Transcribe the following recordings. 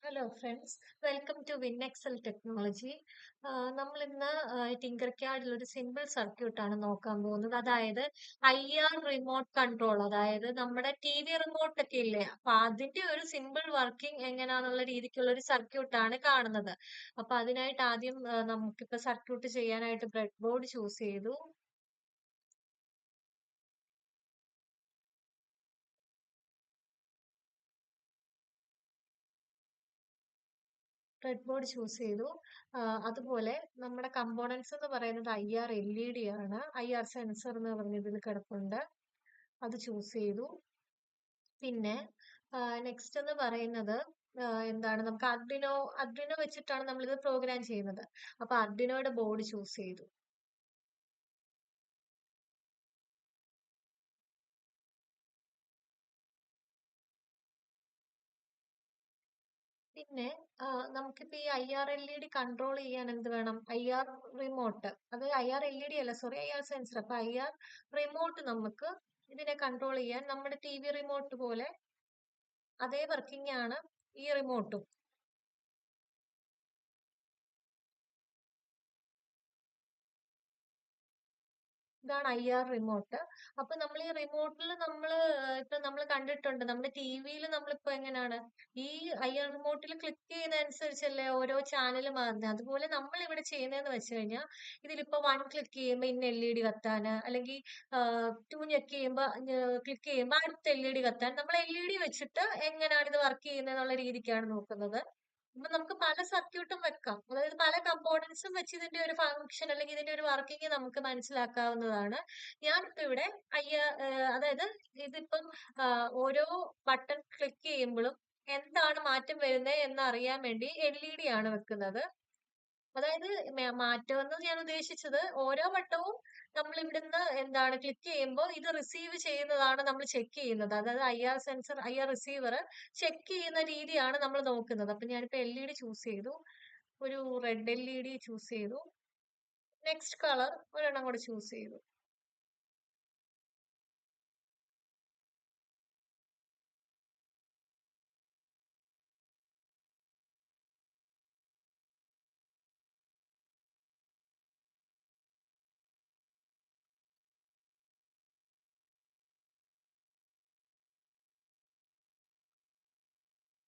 Hello friends, welcome to WinExcel technology. നമ്മൾ ഇന്ന് tinker ക്യാഡിൽ ഒരു സിമ്പിൾ സർക്യൂട്ട് ആണ് നോക്കാൻ പോകുന്നത്. അതായത് IR റിമോട്ട് കൺട്രോൾ, അതായത് നമ്മുടെ TV റിമോട്ട് ഒക്കെ ഇല്ലേ, അപ്പൊ അതിന്റെ ഒരു സിമ്പിൾ വർക്കിംഗ് എങ്ങനെയാന്നുള്ള രീതിക്കുള്ള ഒരു സർക്യൂട്ട് ആണ് കാണുന്നത്. അപ്പൊ അതിനായിട്ട് ആദ്യം നമുക്കിപ്പോ സർക്യൂട്ട് ചെയ്യാനായിട്ട് ബ്രെഡ് ബോർഡ് ചൂസ് ചെയ്തു. ബ്രെഡ് ബോർഡ് ചൂസ് ചെയ്തു. അതുപോലെ നമ്മുടെ കമ്പോണൻസ് എന്ന് പറയുന്നത് IR LED ആണ്. IR സെൻസർ എന്ന് പറഞ്ഞ ഇതിൽ കിടപ്പുണ്ട്. അത് ചൂസ് ചെയ്തു. പിന്നെ നെക്സ്റ്റ് എന്ന് പറയുന്നത് എന്താണ്, നമുക്ക് അർഡിനോ വെച്ചിട്ടാണ് നമ്മൾ ഇത് പ്രോഗ്രാം ചെയ്യുന്നത്. അപ്പൊ അർഡിനോയുടെ ബോർഡ് ചൂസ് ചെയ്തു. പിന്നെ നമുക്കിപ്പോ ഈ IR LED കൺട്രോൾ ചെയ്യാൻ എന്ത് വേണം? IR remote. അത് IR LED അല്ല, സോറി, IR സെൻസർ. അപ്പൊ IR റിമോട്ട് നമുക്ക് ഇതിനെ കൺട്രോൾ ചെയ്യാൻ നമ്മുടെ TV റിമോട്ട് പോലെ അതേ വർക്കിംഗ് ആണ് ഈ റിമോട്ടും. ഇതാണ് IR റിമോട്ട്. അപ്പൊ നമ്മൾ ഈ റിമോട്ടിൽ ഇപ്പൊ നമ്മൾ കണ്ടിട്ടുണ്ട്, നമ്മുടെ ടിവിയിൽ നമ്മളിപ്പോ എങ്ങനെയാണ് ഈ IR റിമോട്ടിൽ ക്ലിക്ക് ചെയ്യുന്ന അനുസരിച്ചല്ലേ ഓരോ ചാനൽ മാറുന്നത്. അതുപോലെ നമ്മൾ ഇവിടെ ചെയ്യുന്നതെന്ന് വെച്ച് കഴിഞ്ഞാൽ, ഇതിലിപ്പോ 1 ക്ലിക്ക് ചെയ്യുമ്പോൾ ഇന്ന LED കത്താന്, അല്ലെങ്കിൽ 2 ക്ലിക്ക് ചെയ്യുമ്പോൾ അടുത്ത LED കത്താൻ, നമ്മൾ LED വെച്ചിട്ട് എങ്ങനെയാണ് ഇത് വർക്ക് ചെയ്യുന്നത് എന്നുള്ള രീതിക്കാണ് നോക്കുന്നത്. അപ്പൊ നമുക്ക് പല സർക്യൂട്ടും വെക്കാം. അതായത് പല കമ്പോണൻസും വെച്ച് ഇതിന്റെ ഒരു ഫംഗ്ഷൻ അല്ലെങ്കിൽ ഇതിന്റെ ഒരു വർക്കിംഗ് നമുക്ക് മനസ്സിലാക്കാവുന്നതാണ്. ഞാനിപ്പോ ഇവിടെ അതായത് ഇതിപ്പം ഓരോ ബട്ടൺ ക്ലിക്ക് ചെയ്യുമ്പോഴും എന്താണ് മാറ്റം വരുന്നത് എന്ന് അറിയാൻ വേണ്ടി LED ആണ് വെക്കുന്നത്. അതായത് മാറ്റം എന്ന് ഞാൻ ഉദ്ദേശിച്ചത്, ഓരോ വട്ടവും നമ്മൾ ഇവിടുന്ന് എന്താണ് ക്ലിക്ക് ചെയ്യുമ്പോൾ ഇത് റിസീവ് ചെയ്യുന്നതാണ് നമ്മൾ ചെക്ക് ചെയ്യുന്നത്. അതായത് IR sensor, IR receiver check ചെയ്യുന്ന രീതിയാണ് നമ്മൾ നോക്കുന്നത്. അപ്പൊ ഞാനിപ്പോ LED ചൂസ് ചെയ്തു. ഒരു റെഡ് LED ചൂസ് ചെയ്തു. നെക്സ്റ്റ് കളർ ഒരെണ്ണം കൂടെ ചൂസ് ചെയ്തു.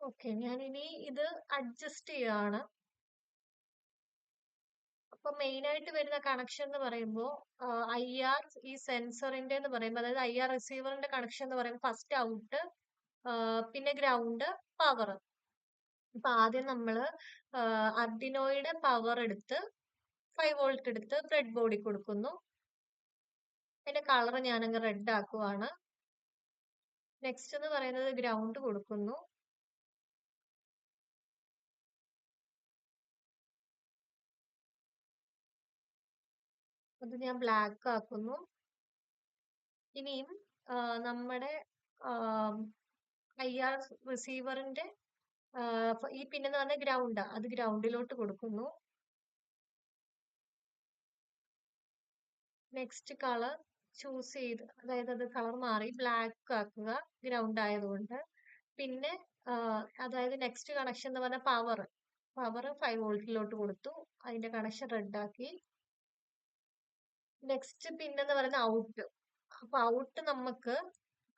ഓക്കെ, ഞാനിനി ഇത് അഡ്ജസ്റ്റ് ചെയ്യാണ്. അപ്പൊ മെയിൻ ആയിട്ട് വരുന്ന കണക്ഷൻ എന്ന് പറയുമ്പോൾ IR ഈ സെൻസറിന്റെ എന്ന് പറയുമ്പോൾ, അതായത് IR റിസീവറിന്റെ കണക്ഷൻ എന്ന് പറയുമ്പോൾ ഫസ്റ്റ് ഔട്ട്, പിന്നെ ഗ്രൗണ്ട്, പവർ. അപ്പൊ ആദ്യം നമ്മള് അർഡിനോയുടെ പവർ എടുത്ത് 5 വോൾട്ട് എടുത്ത് ബ്രെഡ് ബോർഡിൽ കൊടുക്കുന്നു. അതിന്റെ കളർ ഞാനങ്ങ് റെഡ് ആക്കുവാണ്. നെക്സ്റ്റ് എന്ന് പറയുന്നത് ഗ്രൗണ്ട് കൊടുക്കുന്നു. അത് ഞാൻ ബ്ലാക്ക് ആക്കുന്നു. ഇനിയും നമ്മുടെ IR റിസീവറിന്റെ ഈ പിന്നെന്ന് പറഞ്ഞ ഗ്രൗണ്ട്, അത് ഗ്രൗണ്ടിലോട്ട് കൊടുക്കുന്നു. നെക്സ്റ്റ് കളർ ചൂസ് ചെയ്ത്, അതായത് അത് കളർ മാറി ബ്ലാക്ക് ആക്കുക ഗ്രൗണ്ട് ആയതുകൊണ്ട്. പിന്നെ അതായത് നെക്സ്റ്റ് കണക്ഷൻ എന്ന് പറഞ്ഞ പവർ 5 വോൾട്ടിലോട്ട് കൊടുത്തു. അതിന്റെ കണക്ഷൻ റെഡ് ആക്കി. നെക്സ്റ്റ് പിന്നെന്ന് പറയുന്ന ഔട്ട്. അപ്പൊ ഔട്ട് നമുക്ക്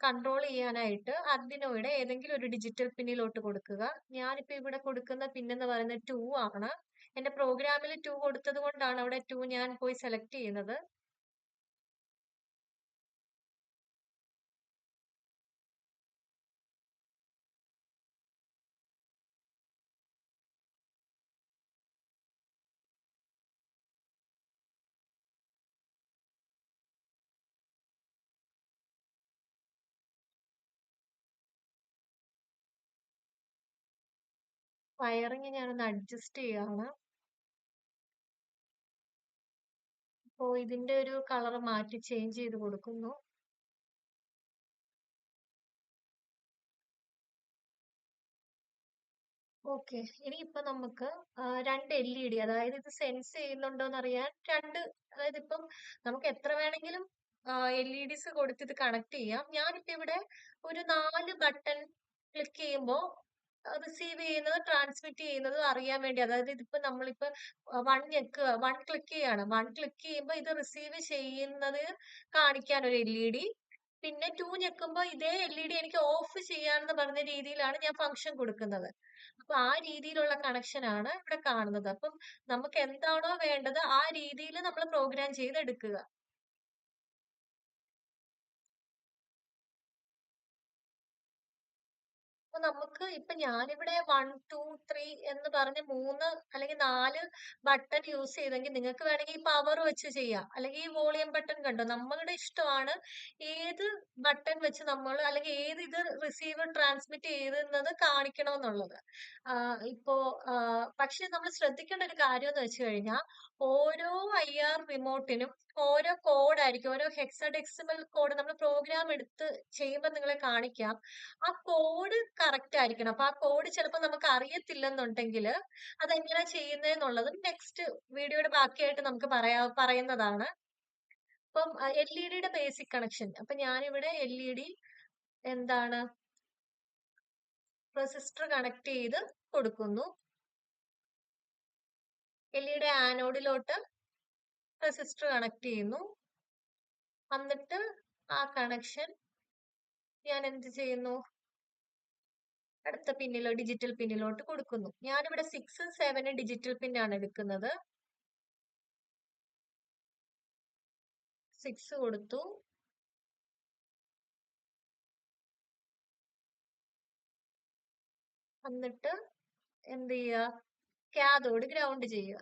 കൺട്രോൾ ചെയ്യാനായിട്ട് അർഡിനോയുടെ ഏതെങ്കിലും ഒരു ഡിജിറ്റൽ പിന്നിലോട്ട് കൊടുക്കുക. ഞാനിപ്പോ ഇവിടെ കൊടുക്കുന്ന പിന്നെന്ന് പറയുന്നത് 2 ആണ്. എന്റെ പ്രോഗ്രാമിൽ 2 കൊടുത്തത് കൊണ്ടാണ് അവിടെ 2 ഞാൻ പോയി സെലക്ട് ചെയ്യുന്നത്. വയറിങ് ഞാനൊന്ന് അഡ്ജസ്റ്റ് ചെയ്യാണ്. അപ്പോ ഇതിന്റെ ഒരു കളർ മാറ്റി ചേഞ്ച് ചെയ്ത് കൊടുക്കുന്നു. ഓക്കെ, ഇനിയിപ്പോ നമുക്ക് രണ്ട് LED, അതായത് ഇത് സെൻസ് ചെയ്യുന്നുണ്ടോ എന്ന് അറിയാൻ അതായത് ഇപ്പം നമുക്ക് എത്ര വേണമെങ്കിലും LEDs കൊടുത്ത് ഇത് കണക്ട് ചെയ്യാം. ഞാനിപ്പോ ഇവിടെ ഒരു 4 ബട്ടൺ ക്ലിക്ക് ചെയ്യുമ്പോൾ റിസീവ് ചെയ്യുന്നത് ട്രാൻസ്മിറ്റ് ചെയ്യുന്നതും അറിയാൻ വേണ്ടി. അതായത് ഇതിപ്പോ നമ്മളിപ്പോ വൺ ക്ലിക്ക് ചെയ്യാണ്. വൺ ക്ലിക്ക് ചെയ്യുമ്പോൾ ഇത് റിസീവ് ചെയ്യുന്നത് കാണിക്കാൻ ഒരു LED. പിന്നെ 2 ഞെക്കുമ്പോൾ ഇതേ LED എനിക്ക് ഓഫ് ചെയ്യാന്ന് പറഞ്ഞ രീതിയിലാണ് ഞാൻ ഫംഗ്ഷൻ കൊടുക്കുന്നത്. അപ്പൊ ആ രീതിയിലുള്ള കണക്ഷൻ ആണ് ഇവിടെ കാണുന്നത്. അപ്പം നമുക്ക് എന്താണോ വേണ്ടത് ആ രീതിയിൽ നമ്മൾ പ്രോഗ്രാം ചെയ്തെടുക്കുക. അപ്പൊ നമുക്ക് ഇപ്പൊ ഞാനിവിടെ 1, 2, 3 എന്ന് പറഞ്ഞ് 3 അല്ലെങ്കിൽ 4 ബട്ടൺ യൂസ് ചെയ്തെങ്കിൽ നിങ്ങൾക്ക് വേണമെങ്കിൽ ഈ പവർ വെച്ച് ചെയ്യാം. അല്ലെങ്കിൽ ഈ വോളിയം ബട്ടൺ കണ്ടോ, നമ്മളുടെ ഇഷ്ടമാണ് ഏത് ബട്ടൺ വെച്ച് നമ്മൾ അല്ലെങ്കിൽ ഏത് ഇത് റിസീവർ ട്രാൻസ്മിറ്റ് ചെയ്തെന്നത് കാണിക്കണമെന്നുള്ളത്. ഇപ്പോ പക്ഷെ നമ്മൾ ശ്രദ്ധിക്കേണ്ട ഒരു കാര്യം എന്ന് വെച്ച് കഴിഞ്ഞാൽ ഓരോ IR റിമോട്ടിനും ഓരോ കോഡായിരിക്കും, ഓരോ ഹെക്സാഡെസിമൽ കോഡ് നമ്മൾ പ്രോഗ്രാം എടുത്ത് ചെയ്യുമ്പോൾ നിങ്ങളെ കാണിക്കാം. ആ കോഡ് കറക്റ്റ് ആയിരിക്കണം. അപ്പൊ ആ കോഡ് ചിലപ്പോൾ നമുക്ക് അറിയത്തില്ലെന്നുണ്ടെങ്കിൽ അതെങ്ങനെയാ ചെയ്യുന്നതെന്നുള്ളതും നെക്സ്റ്റ് വീഡിയോയുടെ ബാക്കിയായിട്ട് നമുക്ക് പറയുന്നതാണ്. ഇപ്പം LED ബേസിക് കണക്ഷൻ. അപ്പൊ ഞാനിവിടെ LED എന്താണ് റെസിസ്റ്റർ കണക്ട് ചെയ്ത് കൊടുക്കുന്നു. LED ആനോഡിലോട്ട് റെസിസ്റ്റർ കണക്ട് ചെയ്യുന്നു. എന്നിട്ട് ആ കണക്ഷൻ ഞാൻ എന്ത് ചെയ്യുന്നു, അടുത്ത പിന്നിലോ ഡിജിറ്റൽ പിന്നിലോട്ട് കൊടുക്കുന്നു. ഞാനിവിടെ 6, 7 ഡിജിറ്റൽ പിന്നാണ് എടുക്കുന്നത്. 6 കൊടുത്തു. എന്നിട്ട് എന്ത് ചെയ്യുക, കാഥോഡ് ഗ്രൗണ്ട് ചെയ്യുക.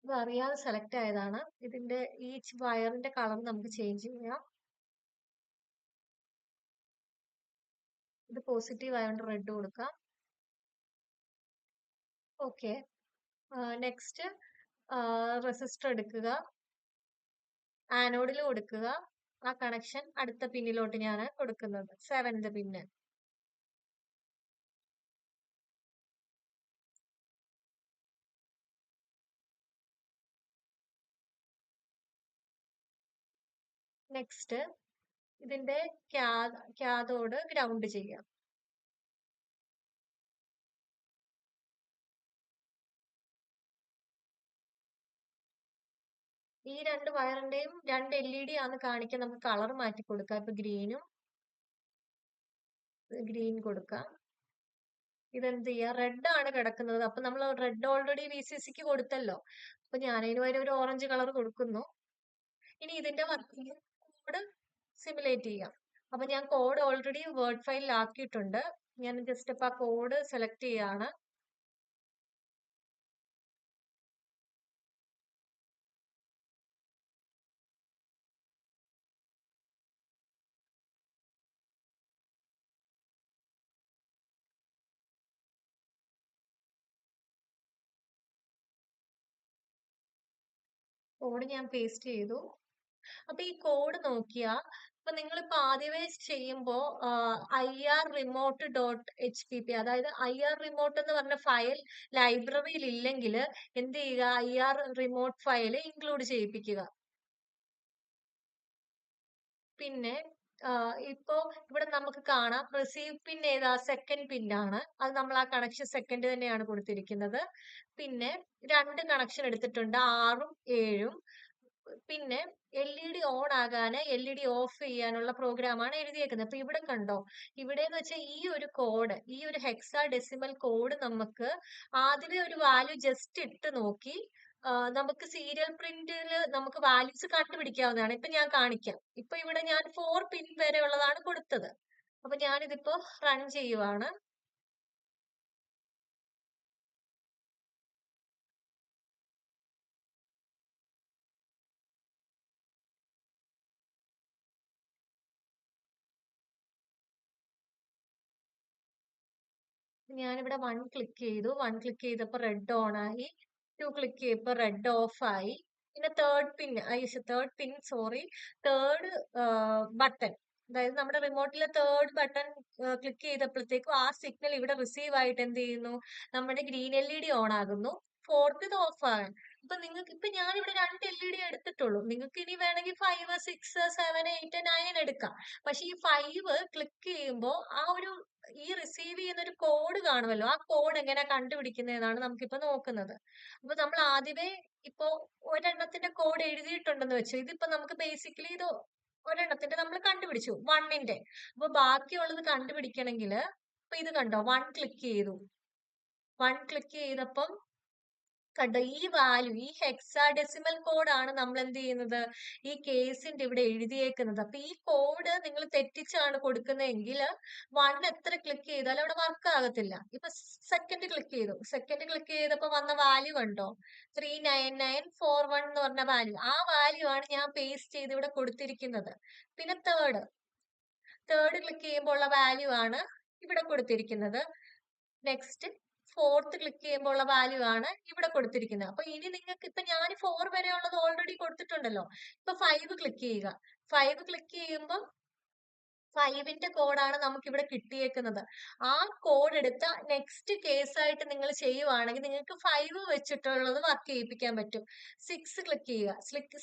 ഇത് അറിയാതെ സെലക്ട് ആയതാണ്. ഇതിന്റെ ഈ വയറിന്റെ കളർ നമുക്ക് ചേഞ്ച് ചെയ്യാം. ഇത് പോസിറ്റീവ് ആയതുകൊണ്ട് റെഡ് കൊടുക്കാം. ഓക്കെ. നെക്സ്റ്റ് റെസിസ്റ്റർ എടുക്കുക, ആനോഡിൽ കൊടുക്കുക. ആ കണക്ഷൻ അടുത്ത പിന്നിലോട്ട് ഞാൻ കൊടുക്കുന്നത്, 7th പിന്ന്. നെക്സ്റ്റ് ഇതിന്റെ കാഥോഡ് ഗ്രൗണ്ട് ചെയ്യാം. ഈ രണ്ട് വയറിന്റെയും 2 LED ആണ് കാണിക്കാൻ. നമുക്ക് കളർ മാറ്റി കൊടുക്കാം. ഇപ്പൊ ഗ്രീൻ കൊടുക്കാം. ഇതെന്ത് ചെയ്യാ, റെഡ് ആണ് കിടക്കുന്നത്. അപ്പൊ നമ്മൾ റെഡ് ഓൾറെഡി VCCക്ക് കൊടുത്തല്ലോ. അപ്പൊ ഞാനതിന് പകരം ഒരു ഓറഞ്ച് കളർ കൊടുക്കുന്നു. ഇനി ഇതിന്റെ വർക്കിംഗ് കോഡ് സിമുലേറ്റ് ചെയ്യാം. അപ്പൊ ഞാൻ കോഡ് ഓൾറെഡി വേർഡ് ഫയലിൽ ആക്കിയിട്ടുണ്ട്. ഞാൻ ജസ്റ്റ് ഇപ്പൊ ആ കോഡ് സെലക്ട് ചെയ്യാണ്. കോഡ് ഞാൻ പേസ്റ്റ് ചെയ്തു. അപ്പൊ ഈ കോഡ് നോക്കിയാ ഇപ്പൊ നിങ്ങളിപ്പോ ആദ്യമേ ചെയ്യുമ്പോ IR remote.hpp, അതായത് IR റിമോട്ട് എന്ന് പറഞ്ഞ ഫയൽ ലൈബ്രറിയിൽ ഇല്ലെങ്കിൽ എന്ത് ചെയ്യുക, IR റിമോട്ട് ഫയൽ ഇൻക്ലൂഡ് ചെയ്യിപ്പിക്കുക. പിന്നെ ഇപ്പോ ഇവിടെ നമുക്ക് കാണാം റിസീവ് പിൻ ഏതാ, സെക്കൻഡ് പിൻ ആണ്. അത് നമ്മൾ ആ കണക്ഷൻ സെക്കൻഡ് തന്നെയാണ് കൊടുത്തിരിക്കുന്നത്. പിന്നെ 2 കണക്ഷൻ എടുത്തിട്ടുണ്ട്, 6ഉം 7ഉം. പിന്നെ LED ഓൺ ആകാന് LED ഓഫ് ചെയ്യാനുള്ള പ്രോഗ്രാമാണ് എഴുതിയേക്കുന്നത്. അപ്പൊ ഇവിടെ കണ്ടോ, ഇവിടെ എന്ന് വെച്ചാൽ ഈ ഒരു കോഡ്, ഈ ഒരു ഹെക്സാ ഡെസിമൽ കോഡ് നമുക്ക് ആദ്യമേ ഒരു വാല്യൂ ജസ്റ്റ് ഇട്ട് നോക്കി നമുക്ക് സീരിയൽ പ്രിന്റിൽ നമുക്ക് വാല്യൂസ് കണ്ടുപിടിക്കാവുന്നതാണ്. ഇപ്പൊ ഞാൻ കാണിക്കാം. ഇപ്പൊ ഇവിടെ ഞാൻ 4 പിൻ വരെ ഉള്ളതാണ് കൊടുത്തത്. അപ്പൊ ഞാനിതിപ്പോ റൺ ചെയ്യുവാണ്. ഞാനിവിടെ 1 ക്ലിക്ക് ചെയ്തു. 1 ക്ലിക്ക് ചെയ്തപ്പോ റെഡ് ഓൺ ആയി. 2 ക്ലിക്ക് ചെയ്തപ്പോ റെഡ് ഓഫ് ആയി. പിന്നെ തേർഡ് ബട്ടൺ, അതായത് നമ്മുടെ റിമോട്ടിലെ തേർഡ് ബട്ടൺ ക്ലിക്ക് ചെയ്തപ്പോഴത്തേക്കും ആ സിഗ്നൽ ഇവിടെ റിസീവ് ആയിട്ട് എന്ത് ചെയ്യുന്നു, നമ്മുടെ ഗ്രീൻ LED ഓൺ ആകുന്നു. ഫോർത്ത് ഇത് ഓഫ് ആണ്. ഇപ്പൊ നിങ്ങൾക്ക് ഇപ്പൊ ഞാനിവിടെ 2 LED എടുത്തിട്ടുള്ളൂ. നിങ്ങൾക്ക് ഇനി വേണമെങ്കിൽ 5, 6, 7, 8, 9 എടുക്കാം. പക്ഷെ ഈ 5 ക്ലിക്ക് ചെയ്യുമ്പോൾ ആ ഒരു ഈ റിസീവ് ചെയ്യുന്ന ഒരു കോഡ് കാണുമല്ലോ, ആ കോഡ് എങ്ങനെ കണ്ടുപിടിക്കുന്നതെന്നാണ് നമുക്കിപ്പോ നോക്കുന്നത്. അപ്പൊ നമ്മൾ ആദ്യമേ ഇപ്പോ ഒരെണ്ണത്തിന്റെ കോഡ് എഴുതിയിട്ടുണ്ടെന്ന് വെച്ചു. ഇതിപ്പോ നമുക്ക് ബേസിക്കലി ഇത് ഒരെണ്ണത്തിന്റെ നമ്മൾ കണ്ടുപിടിച്ചു, 1ന്റെ. അപ്പൊ ബാക്കിയുള്ളത് കണ്ടുപിടിക്കണമെങ്കിൽ ഇപ്പൊ ഇത് കണ്ടോ, 1 ക്ലിക്ക് ചെയ്തു. 1 ക്ലിക്ക് ചെയ്തപ്പം കണ്ടോ, ഈ വാല്യൂ, ഈ ഹെക്സാഡെസിമൽ കോഡാണ് നമ്മൾ എന്ത് ചെയ്യുന്നത്, ഈ കേസിന്റെ ഇവിടെ എഴുതിയേക്കുന്നത്. അപ്പൊ ഈ കോഡ് നിങ്ങൾ തെറ്റിച്ചാണ് കൊടുക്കുന്നതെങ്കിൽ 1 എത്ര ക്ലിക്ക് ചെയ്താലും അവിടെ വർക്ക് ആകത്തില്ല. ഇപ്പൊ സെക്കൻഡ് ക്ലിക്ക് ചെയ്തു, സെക്കൻഡ് ക്ലിക്ക് ചെയ്തപ്പോ വന്ന വാല്യൂ കണ്ടോ, 39941 എന്ന് പറഞ്ഞ വാല്യൂ. ആ വാല്യൂ ആണ് ഞാൻ പേസ്റ്റ് ചെയ്ത് ഇവിടെ കൊടുത്തിരിക്കുന്നത്. പിന്നെ തേർഡ് ക്ലിക്ക് ചെയ്യുമ്പോൾ ഉള്ള വാല്യൂ ആണ് ഇവിടെ കൊടുത്തിരിക്കുന്നത്. നെക്സ്റ്റ് ഫോർത്ത് ക്ലിക്ക് ചെയ്യുമ്പോൾ ഉള്ള വാല്യൂ ആണ് ഇവിടെ കൊടുത്തിരിക്കുന്നത്. അപ്പൊ ഇനി നിങ്ങൾക്ക് ഇപ്പൊ ഞാൻ 4 വരെയുള്ളത് ഓൾറെഡി കൊടുത്തിട്ടുണ്ടല്ലോ. ഇപ്പൊ 5 ക്ലിക്ക് ചെയ്യുക. 5 ക്ലിക്ക് ചെയ്യുമ്പോൾ 5ന്റെ കോഡാണ് നമുക്ക് ഇവിടെ കിട്ടിയേക്കുന്നത്. ആ കോഡ് എടുത്ത നെക്സ്റ്റ് കേസായിട്ട് നിങ്ങൾ ചെയ്യുവാണെങ്കിൽ നിങ്ങൾക്ക് 5 വെച്ചിട്ടുള്ളത് വർക്ക് ചെയ്യിപ്പിക്കാൻ പറ്റും. 6 ക്ലിക്ക് ചെയ്യുക.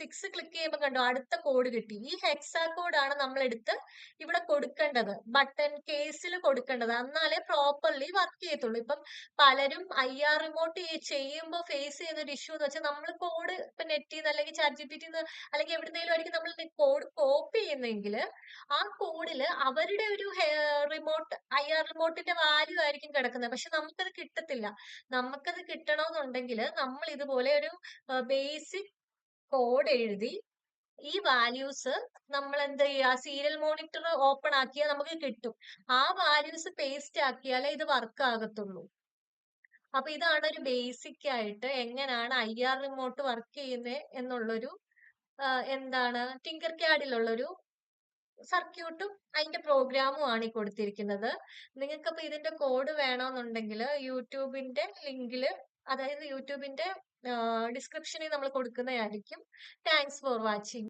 6 ക്ലിക്ക് ചെയ്യുമ്പോൾ കണ്ടോ, അടുത്ത കോഡ് കിട്ടി. ഈ ഹെക്സാ കോഡാണ് നമ്മൾ എടുത്ത് ഇവിടെ കൊടുക്കേണ്ടത്, ബട്ടൺ കേസിൽ കൊടുക്കേണ്ടത്. എന്നാലേ പ്രോപ്പർലി വർക്ക് ചെയ്യത്തുള്ളൂ. ഇപ്പം പലരും IR റിമോട്ട് ചെയ്യുമ്പോൾ ഫേസ് ചെയ്യുന്ന ഒരു ഇഷ്യൂ എന്ന് വെച്ചാൽ നമ്മൾ കോഡ് ഇപ്പൊ നെറ്റിൽ നിന്ന് അല്ലെങ്കിൽ ChatGPT അല്ലെങ്കിൽ എവിടുന്നേലും ആയിരിക്കും നമ്മൾ കോഡ് കോപ്പി ചെയ്യുന്നെങ്കിൽ ആ കോഡില് അവരുടെ ഒരു റിമോട്ട് IR റിമോട്ടിന്റെ വാല്യൂ ആയിരിക്കും കിടക്കുന്നത്. പക്ഷെ നമുക്കത് കിട്ടത്തില്ല. നമുക്കത് കിട്ടണമെന്നുണ്ടെങ്കിൽ നമ്മൾ ഇതുപോലെ ഒരു ബേസിക് കോഡ് എഴുതി ഈ വാല്യൂസ് നമ്മൾ എന്ത് ചെയ്യുക, സീരിയൽ മോണിറ്റർ ഓപ്പൺ ആക്കിയാൽ നമുക്ക് കിട്ടും. ആ വാല്യൂസ് പേസ്റ്റ് ആക്കിയാലേ ഇത് വർക്ക് ആകത്തുള്ളൂ. അപ്പൊ ഇതാണ് ഒരു ബേസിക് ആയിട്ട് എങ്ങനെയാണ് IR റിമോട്ട് വർക്ക് ചെയ്യുന്നത് എന്നുള്ളൊരു എന്താണ് ടിങ്കർ ക്യാഡിലുള്ളൊരു സർക്യൂട്ടും അതിന്റെ പ്രോഗ്രാമും ആണ് ഈ കൊടുത്തിരിക്കുന്നത്. നിങ്ങൾക്കപ്പോ ഇതിന്റെ കോഡ് വേണമെന്നുണ്ടെങ്കിൽ യൂട്യൂബിന്റെ ലിങ്കില്, അതായത് യൂട്യൂബിന്റെ ഡിസ്ക്രിപ്ഷനിൽ നമ്മൾ കൊടുക്കുന്നതായിരിക്കും. Thanks for watching.